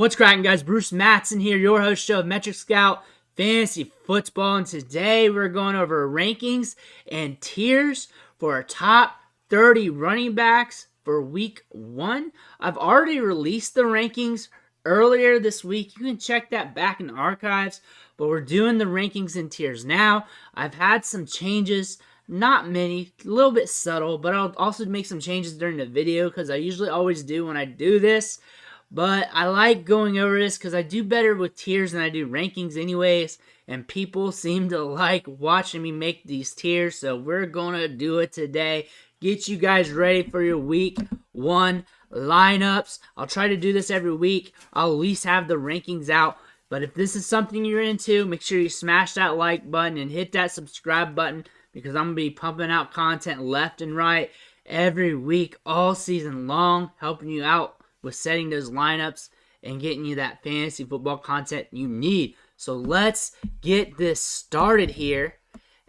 What's cracking, guys? Bruce Mattson here, your host show of Metric Scout Fantasy Football, and today we're going over rankings and tiers for our top 30 running backs for week 1. I've already released the rankings earlier this week. You can check that back in the archives, but we're doing the rankings and tiers now. I've had some changes, not many, a little bit subtle, but I'll also make some changes during the video because I usually always do when I do this. But I like going over this because I do better with tiers than I do rankings anyways. And people seem to like watching me make these tiers. So we're going to do it today. Get you guys ready for your week 1 lineups. I'll try to do this every week. I'll at least have the rankings out. But if this is something you're into, make sure you smash that like button and hit that subscribe button. Because I'm going to be pumping out content left and right every week all season long. Helping you out with setting those lineups and getting you that fantasy football content you need. So let's get this started here.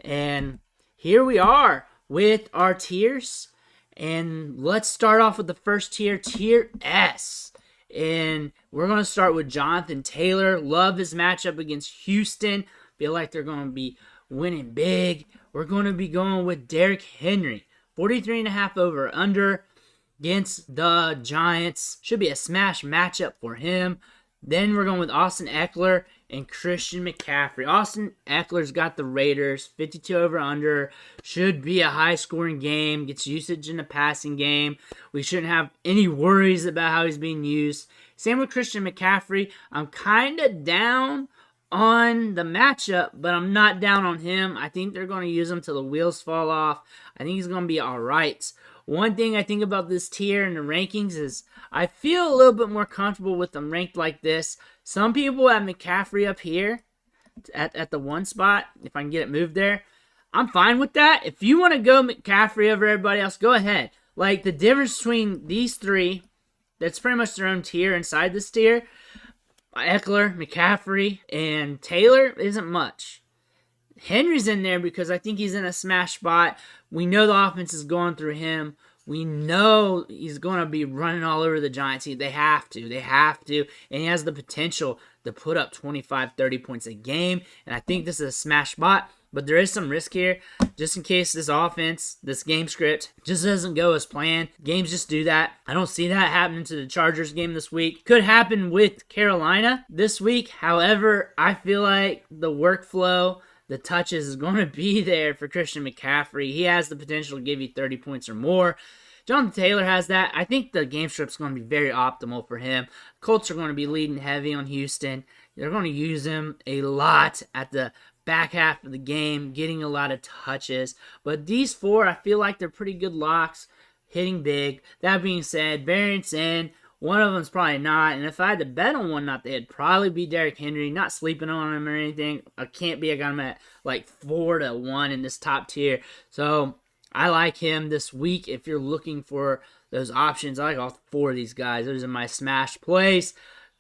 And here we are with our tiers. And let's start off with the first tier, Tier S. And we're going to start with Jonathan Taylor. Love his matchup against Houston. Feel like they're going to be winning big. We're going to be going with Derrick Henry. 43.5 over under against the Giants. Should be a smash matchup for him. Then we're going with Austin Eckler and Christian McCaffrey. Austin Eckler's got the Raiders. 52 over under. Should be a high scoring game. Gets usage in the passing game. We shouldn't have any worries about how he's being used. Same with Christian McCaffrey. I'm kind of down on the matchup, but I'm not down on him. I think they're going to use him till the wheels fall off. I think he's going to be all right. One thing I think about this tier and the rankings is I feel a little bit more comfortable with them ranked like this. Some people have McCaffrey up here at the 1 spot. If I can get it moved there, I'm fine with that. If you want to go McCaffrey over everybody else, go ahead. Like, the difference between these three, that's pretty much their own tier inside this tier. Eckler, McCaffrey, and Taylor isn't much. Henry's in there because I think he's in a smash spot. We know the offense is going through him. We know he's going to be running all over the Giants. They have to. And he has the potential to put up 25, 30 points a game. And I think this is a smash spot. But there is some risk here, just in case this offense, this game script, just doesn't go as planned. Games just do that. I don't see that happening to the Chargers game this week. Could happen with Carolina this week. However, I feel like the workflow, the touches is going to be there for Christian McCaffrey. He has the potential to give you 30 points or more. Jonathan Taylor has that. I think the game script's going to be very optimal for him. Colts are going to be leading heavy on Houston. They're going to use him a lot at the back half of the game, getting a lot of touches. But these 4, I feel like they're pretty good locks, hitting big. That being said, variance in. One of them's probably not. And if I had to bet on one not, it'd probably be Derrick Henry. Not sleeping on him or anything. I can't be. I got him at like 4-1 in this top tier. So I like him this week if you're looking for those options. I like all 4 of these guys. Those are my smash plays.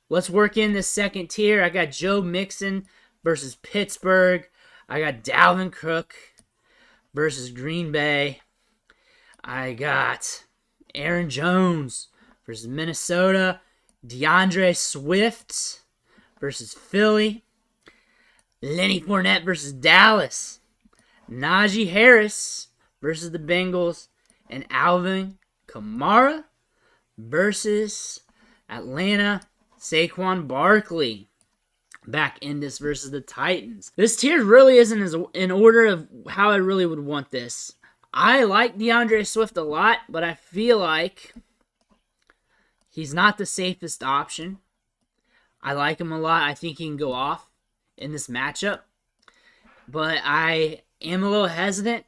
Let's work in this second tier. I got Joe Mixon versus Pittsburgh. I got Dalvin Cook versus Green Bay. I got Aaron Jones versus Minnesota. DeAndre Swift versus Philly. Lenny Fournette versus Dallas. Najee Harris versus the Bengals. And Alvin Kamara versus Atlanta. Saquon Barkley. Back in this versus the Titans. This tier really isn't as in order of how I really would want this. I like DeAndre Swift a lot, but I feel like he's not the safest option. I like him a lot. I think he can go off in this matchup. But I am a little hesitant.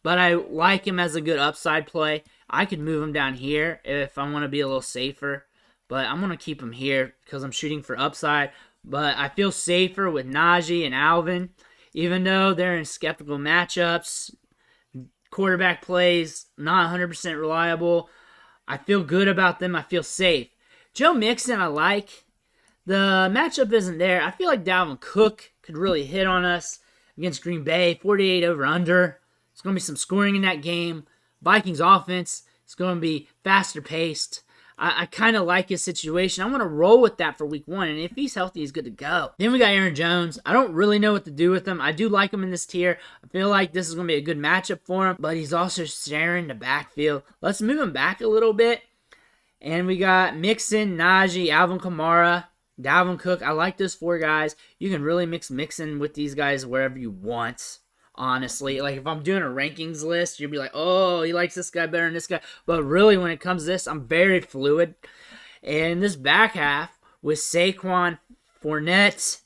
But I like him as a good upside play. I could move him down here if I want to be a little safer. But I'm going to keep him here because I'm shooting for upside. But I feel safer with Najee and Alvin. Even though they're in skeptical matchups. Quarterback plays not 100% reliable. I feel good about them. I feel safe. Joe Mixon I like. The matchup isn't there. I feel like Dalvin Cook could really hit on us against Green Bay. 48 over under. It's going to be some scoring in that game. Vikings offense is going to be faster paced. I kind of like his situation. I want to roll with that for week 1, and if he's healthy, he's good to go. Then we got Aaron Jones. I don't really know what to do with him. I do like him in this tier. I feel like this is going to be a good matchup for him, but he's also sharing the backfield. Let's move him back a little bit. And we got Mixon, Najee, Alvin Kamara, Dalvin Cook. I like those 4 guys. You can really mix Mixon with these guys wherever you want, honestly. Like, if I'm doing a rankings list, you'll be like, oh, he likes this guy better than this guy. But really, when it comes to this, I'm very fluid. And this back half with Saquon, Fournette,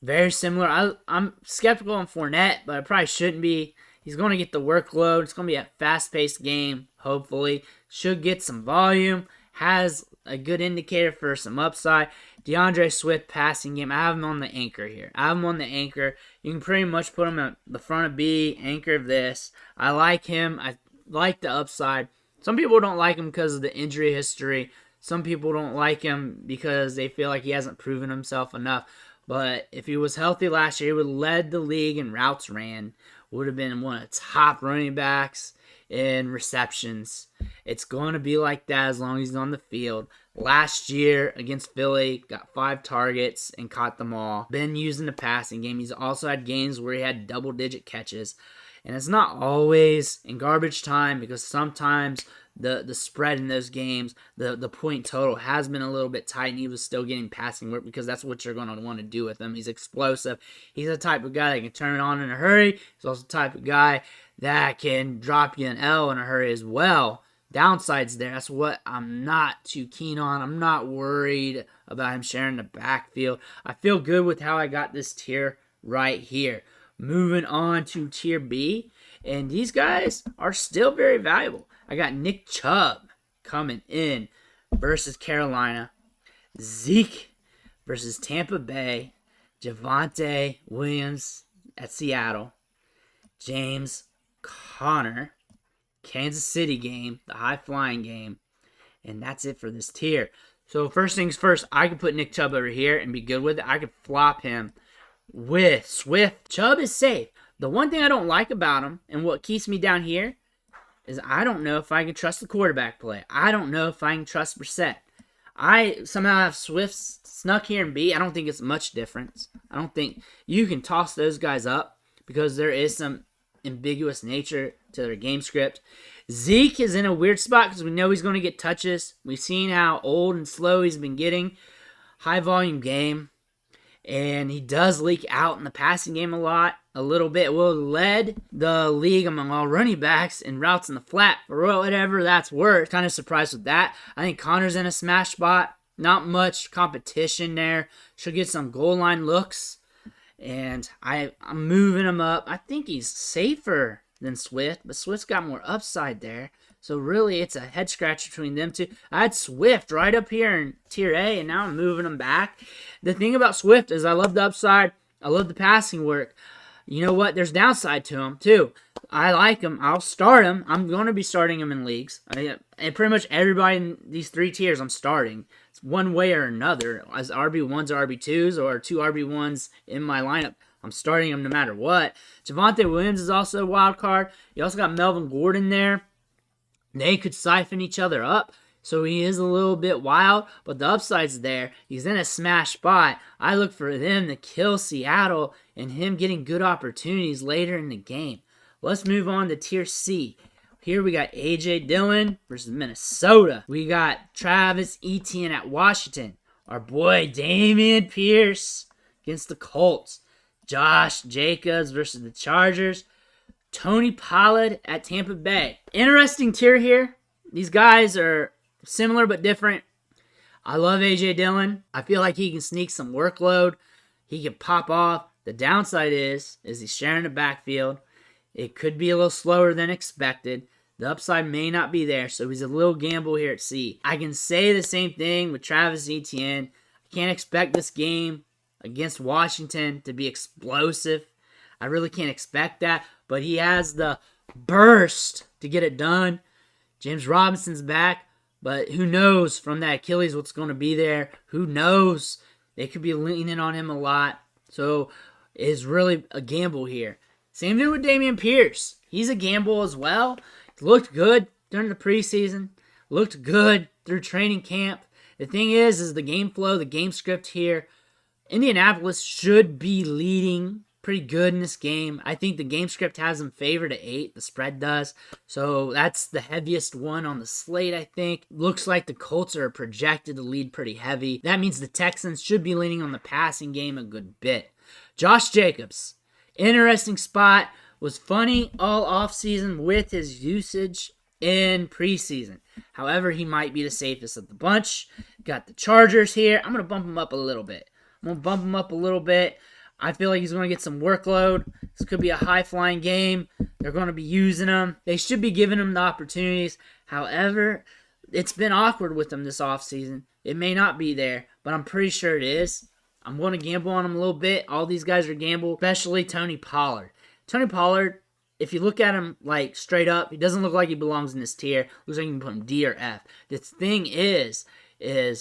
very similar. I'm skeptical on Fournette, but I probably shouldn't be. He's going to get the workload. It's going to be a fast-paced game, hopefully. Should get some volume. Has a good indicator for some upside. DeAndre Swift passing game. I have him on the anchor here. You can pretty much put him at the front of B, anchor of this. I like him. I like the upside. Some people don't like him because of the injury history. Some people don't like him because they feel like he hasn't proven himself enough. But if he was healthy last year, he would have led the league in routes ran. Would have been one of the top running backs in receptions. It's going to be like that as long as he's on the field. Last year against Philly, got 5 targets and caught them all. Been using the passing game. He's also had games where he had double-digit catches. And it's not always in garbage time because sometimes the spread in those games, the point total has been a little bit tight and he was still getting passing work because that's what you're going to want to do with him. He's explosive. He's the type of guy that can turn it on in a hurry. He's also the type of guy that can drop you an L in a hurry as well. Downsides there. That's what I'm not too keen on. I'm not worried about him sharing the backfield. I feel good with how I got this tier right here. Moving on to tier B. And these guys are still very valuable. I got Nick Chubb coming in versus Carolina. Zeke versus Tampa Bay. Javonte Williams at Seattle. James Conner. Kansas City game, the high-flying game. And that's it for this tier. So first things first, I could put Nick Chubb over here and be good with it. I could flop him with Swift. Chubb is safe. The one thing I don't like about him and what keeps me down here is I don't know if I can trust the quarterback play. I don't know if I can trust Brissett. I somehow have Swift snuck here in B. I don't think it's much difference. I don't think you can toss those guys up because there is some ambiguous nature to their game script. Zeke is in a weird spot because we know he's going to get touches. We've seen how old and slow he's been getting. High volume game. And he does leak out in the passing game a little bit. Well, led the league among all running backs in routes in the flat. For whatever that's worth. Kind of surprised with that. I think Connor's in a smash spot. Not much competition there. Should get some goal line looks. And I'm moving him up. I think he's safer than Swift, but Swift's got more upside there. So really, it's a head scratch between them two. I had Swift right up here in tier A, and now I'm moving him back. The thing about Swift is I love the upside. I love the passing work. You know what? There's downside to him, too. I like him. I'll start him. I'm going to be starting him in leagues. And pretty much everybody in these 3 tiers I'm starting. It's one way or another. As RB1s or RB2s or 2 RB1s in my lineup. I'm starting him no matter what. Javonte Williams is also a wild card. You also got Melvin Gordon there. They could siphon each other up. So he is a little bit wild, but the upside's there. He's in a smash spot. I look for them to kill Seattle and him getting good opportunities later in the game. Let's move on to tier C. Here we got A.J. Dillon versus Minnesota. We got Travis Etienne at Washington. Our boy Damian Pierce against the Colts. Josh Jacobs versus the Chargers. Tony Pollard at Tampa Bay. Interesting tier here. These guys are similar but different. I love A.J. Dillon. I feel like he can sneak some workload. He can pop off. The downside is he's sharing the backfield. It could be a little slower than expected. The upside may not be there, so he's a little gamble here at C. I can say the same thing with Travis Etienne. I can't expect this game against Washington to be explosive. I really can't expect that, but he has the burst to get it done. James Robinson's back, but who knows from that Achilles what's going to be there. Who knows? They could be leaning on him a lot, so it's really a gamble here. Same thing with Damian Pierce. He's a gamble as well. He looked good during the preseason. Looked good through training camp. The thing is the game flow, the game script here, Indianapolis should be leading pretty good in this game. I think the game script has them favored at 8. The spread does. So that's the heaviest one on the slate, I think. Looks like the Colts are projected to lead pretty heavy. That means the Texans should be leaning on the passing game a good bit. Josh Jacobs, interesting spot. Was funny all offseason with his usage in preseason. However, he might be the safest of the bunch. Got the Chargers here. I'm going to bump him up a little bit. I feel like he's going to get some workload. This could be a high-flying game. They're going to be using him. They should be giving him the opportunities. However, it's been awkward with him this offseason. It may not be there, but I'm pretty sure it is. I'm going to gamble on him a little bit. All these guys are gamble, especially Tony Pollard. Tony Pollard, if you look at him like straight up, he doesn't look like he belongs in this tier. Looks like you can put him D or F. The thing is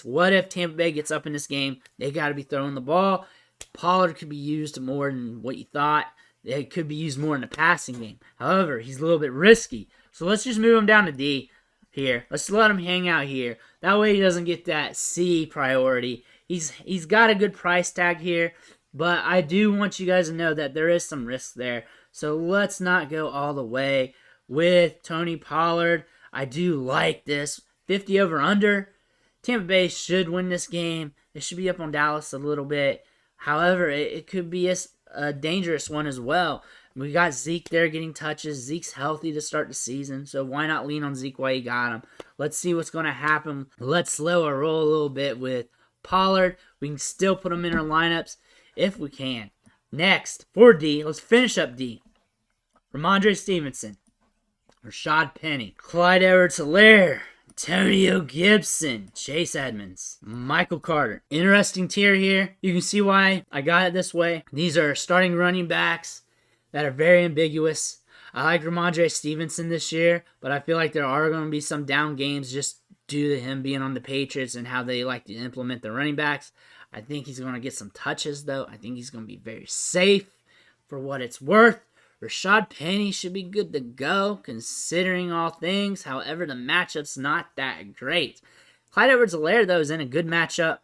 what if Tampa Bay gets up in this game? They got to be throwing the ball. Pollard could be used more than what you thought. It could be used more in the passing game. However, he's a little bit risky. So let's just move him down to D here. Let's let him hang out here. That way he doesn't get that C priority. He's got a good price tag here, but I do want you guys to know that there is some risk there. So let's not go all the way with Tony Pollard. I do like this. 50 over under. Tampa Bay should win this game. They should be up on Dallas a little bit. However, it could be a dangerous one as well. We got Zeke there getting touches. Zeke's healthy to start the season, so why not lean on Zeke while you got him? Let's see what's going to happen. Let's slow our roll a little bit with Pollard. We can still put him in our lineups if we can. Next, for D, let's finish up D. Ramondre Stevenson, Rashad Penny, Clyde Edwards-Helaire, Antonio Gibson, Chase Edmonds, Michael Carter. Interesting tier here. You can see why I got it this way. These are starting running backs that are very ambiguous. I like Ramondre Stevenson this year, but I feel like there are going to be some down games just due to him being on the Patriots and how they like to implement the running backs. I think he's going to get some touches, though. I think he's going to be very safe for what it's worth. Rashad Penny should be good to go, considering all things. However, the matchup's not that great. Clyde Edwards-Helaire, though, is in a good matchup.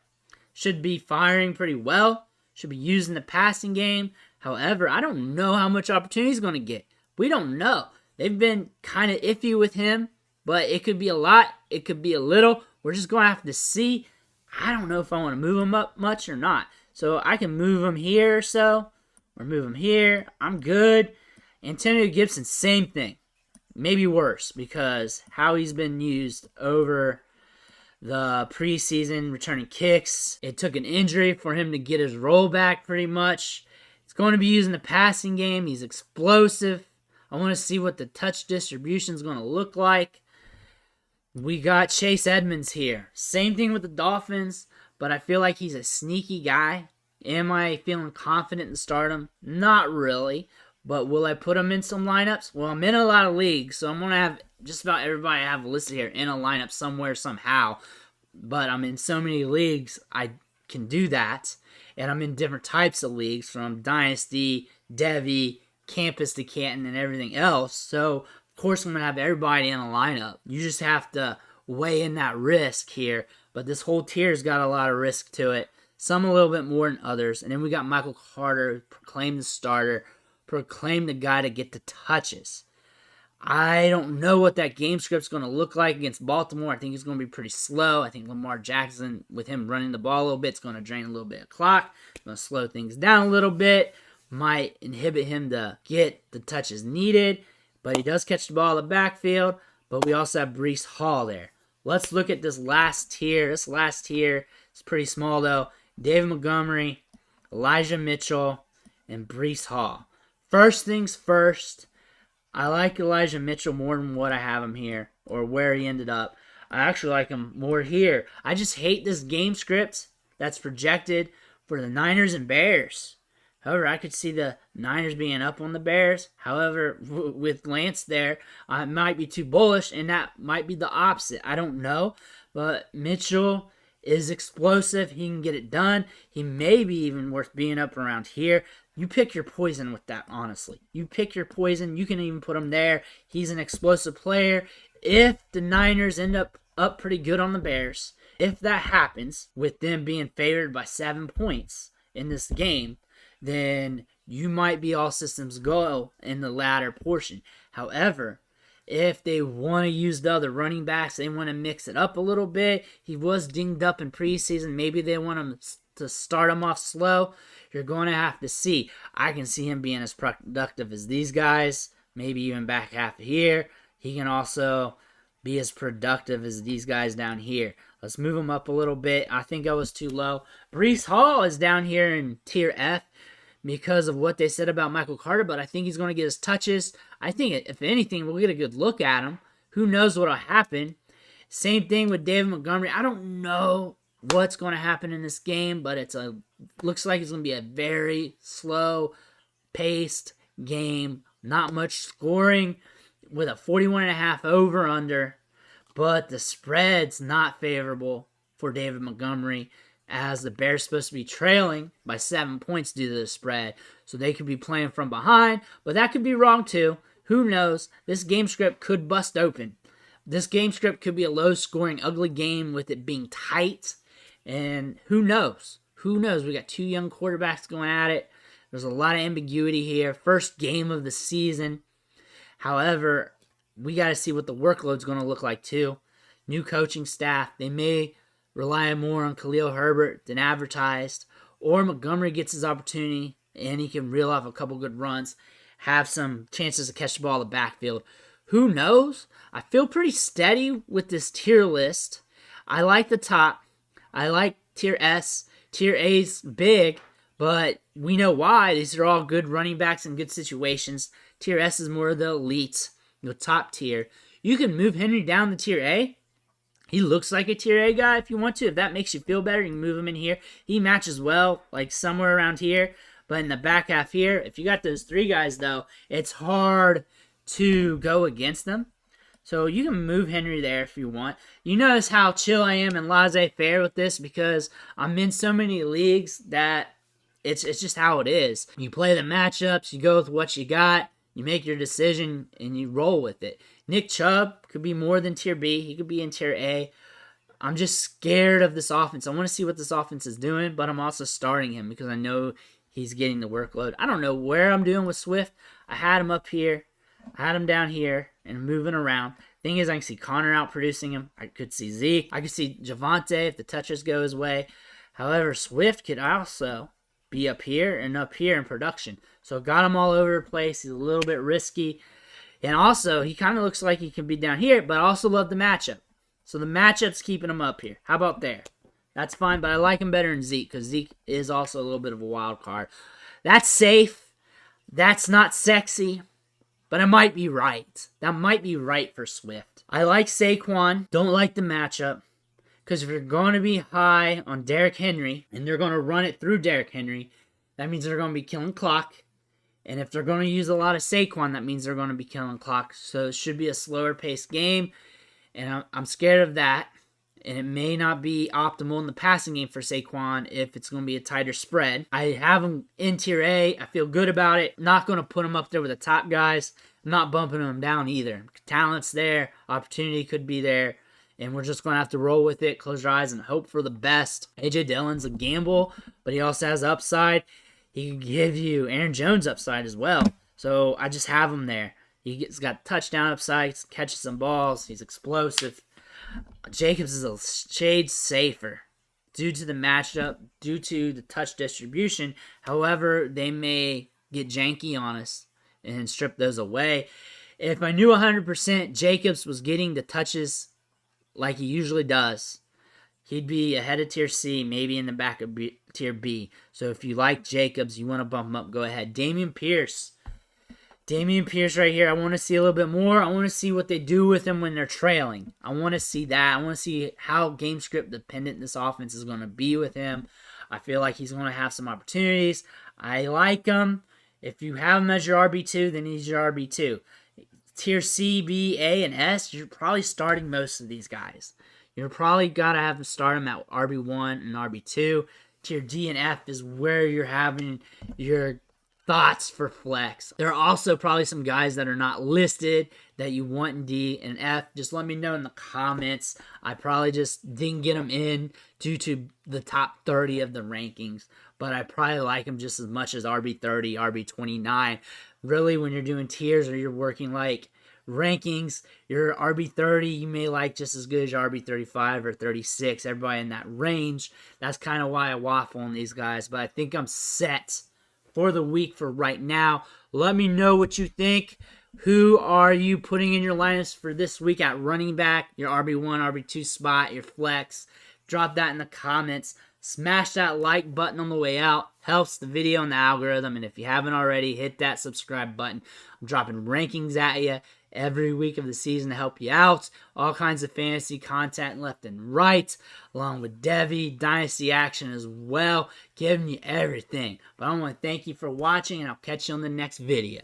Should be firing pretty well. Should be using the passing game. However, I don't know how much opportunity he's going to get. We don't know. They've been kind of iffy with him, but it could be a lot. It could be a little. We're just going to have to see. I don't know if I want to move him up much or not. So I can move him here or so, or move him here. I'm good. Antonio Gibson, same thing. Maybe worse because how he's been used over the preseason, returning kicks. It took an injury for him to get his roll back pretty much. He's going to be using the passing game. He's explosive. I want to see what the touch distribution is going to look like. We got Chase Edmonds here. Same thing with the Dolphins, but I feel like he's a sneaky guy. Am I feeling confident to start him? Not really. But will I put him in some lineups? Well, I'm in a lot of leagues, so I'm going to have just about everybody I have listed here in a lineup somewhere, somehow. But I'm in so many leagues, I can do that. And I'm in different types of leagues, from Dynasty, Devy, Campus to Canton, and everything else. So, of course, I'm going to have everybody in a lineup. You just have to weigh in that risk here. But this whole tier's got a lot of risk to it. Some a little bit more than others. And then we got Michael Carter, proclaimed the starter, proclaimed the guy to get the touches. I don't know what that game script's going to look like against Baltimore. I think it's going to be pretty slow. I think Lamar Jackson, with him running the ball a little bit, it's going to drain a little bit of clock. It's going to slow things down a little bit. Might inhibit him to get the touches needed. But he does catch the ball in the backfield. But we also have Breece Hall there. Let's look at this last tier. This last tier is pretty small, though. David Montgomery, Elijah Mitchell, and Breece Hall. First things first, I like Elijah Mitchell more than what I have him here, or where he ended up. I actually like him more here. I just hate this game script that's projected for the Niners and Bears. However, I could see the Niners being up on the Bears. However, with Lance there, I might be too bullish, and that might be the opposite. I don't know, but Mitchell is explosive. He can get it done. He may be even worth being up around here. You pick your poison with that, honestly. You pick your poison. You can even put him there. He's an explosive player. If the Niners end up up pretty good on the Bears. If that happens, with them being favored by 7 points in this game, then you might be all systems go in the latter portion. However, if they want to use the other running backs, they want to mix it up a little bit. He was dinged up in preseason. Maybe they want him to start him off slow. You're going to have to see. I can see him being as productive as these guys, maybe even back half here. He can also be as productive as these guys down here. Let's move him up a little bit. I think I was too low. Breece Hall is down here in tier F because of what they said about Michael Carter, but I think he's going to get his touches. I think, if anything, we'll get a good look at him. Who knows what will happen? Same thing with David Montgomery. I don't know what's going to happen in this game, but looks like it's going to be a very slow-paced game. Not much scoring with a 41.5 over-under, but the spread's not favorable for David Montgomery, as the Bears supposed to be trailing by 7 points due to the spread. So they could be playing from behind, but that could be wrong too. Who knows? This game script could bust open. This game script could be a low-scoring, ugly game with it being tight. And who knows? Who knows? We got two young quarterbacks going at it. There's a lot of ambiguity here. First game of the season. However, we got to see what the workload's going to look like too. New coaching staff. They may rely more on Khalil Herbert than advertised. Or Montgomery gets his opportunity and he can reel off a couple good runs. Have some chances to catch the ball in the backfield. Who knows? I feel pretty steady with this tier list. I like the top. I like tier S. Tier A's big, but we know why. These are all good running backs in good situations. Tier S is more of the elite, the top tier. You can move Henry down to tier A. He looks like a tier A guy if you want to. If that makes you feel better, you can move him in here. He matches well, like somewhere around here. But in the back half here, if you got those three guys, though, it's hard to go against them. So you can move Henry there if you want. You notice how chill I am and laissez-faire with this because I'm in so many leagues that it's just how it is. You play the matchups, you go with what you got, you make your decision, and you roll with it. Nick Chubb could be more than tier B. He could be in tier A. I'm just scared of this offense. I want to see what this offense is doing, but I'm also starting him because I know he's getting the workload. I don't know where I'm doing with Swift. I had him up here. I had him down here and moving around. Thing is, I can see Connor out producing him. I could see Zeke. I could see Javonte if the touches go his way. However, Swift could also be up here and up here in production. So got him all over the place. He's a little bit risky. And also, he kind of looks like he can be down here, but I also love the matchup. So the matchup's keeping him up here. How about there? That's fine, but I like him better than Zeke because Zeke is also a little bit of a wild card. That's safe. That's not sexy. But I might be right. That might be right for Swift. I like Saquon. Don't like the matchup. Because if you're going to be high on Derrick Henry, and they're going to run it through Derrick Henry, that means they're going to be killing clock. And if they're going to use a lot of Saquon, that means they're going to be killing clock. So it should be a slower paced game. And I'm scared of that. And it may not be optimal in the passing game for Saquon if it's going to be a tighter spread. I have him in tier A. I feel good about it. Not going to put him up there with the top guys. I'm not bumping him down either. Talent's there. Opportunity could be there. And we're just going to have to roll with it, close your eyes, and hope for the best. A.J. Dillon's a gamble, but he also has upside. He can give you Aaron Jones upside as well. So I just have him there. He's got touchdown upside, catches some balls. He's explosive. Jacobs is a shade safer due to the matchup, due to the touch distribution. However, they may get janky on us and strip those away. If I knew 100% Jacobs was getting the touches like he usually does, he'd be ahead of tier C, maybe in the back of tier B. So if you like Jacobs, you want to bump him up, go ahead. Damian Pierce right here, I want to see a little bit more. I want to see what they do with him when they're trailing. I want to see that. I want to see how game script dependent this offense is going to be with him. I feel like he's going to have some opportunities. I like him. If you have him as your RB2, then he's your RB2. Tier C, B, A, and S, you're probably starting most of these guys. You're probably got to have to start them at RB1 and RB2. Tier D and F is where you're having your thoughts for flex. There are also probably some guys that are not listed that you want in D and F, just let me know in the comments. I probably just didn't get them in due to the top 30 of the rankings, but I probably like them just as much as RB30, RB29. Really, when you're doing tiers or you're working like rankings, your RB30 you may like just as good as your RB35 or 36. Everybody in that range. That's kind of why I waffle on these guys, but I think I'm set for the week for right now. Let me know what you think. Who are you putting in your lineups for this week at running back, your RB1, RB2 spot, your flex? Drop that in the comments. Smash that like button on the way out. Helps the video and the algorithm. And if you haven't already, hit that subscribe button. I'm dropping rankings at you every week of the season to help you out. All kinds of fantasy content left and right, along with Devy, Dynasty action as well, giving you everything. But I want to thank you for watching, and I'll catch you on the next video.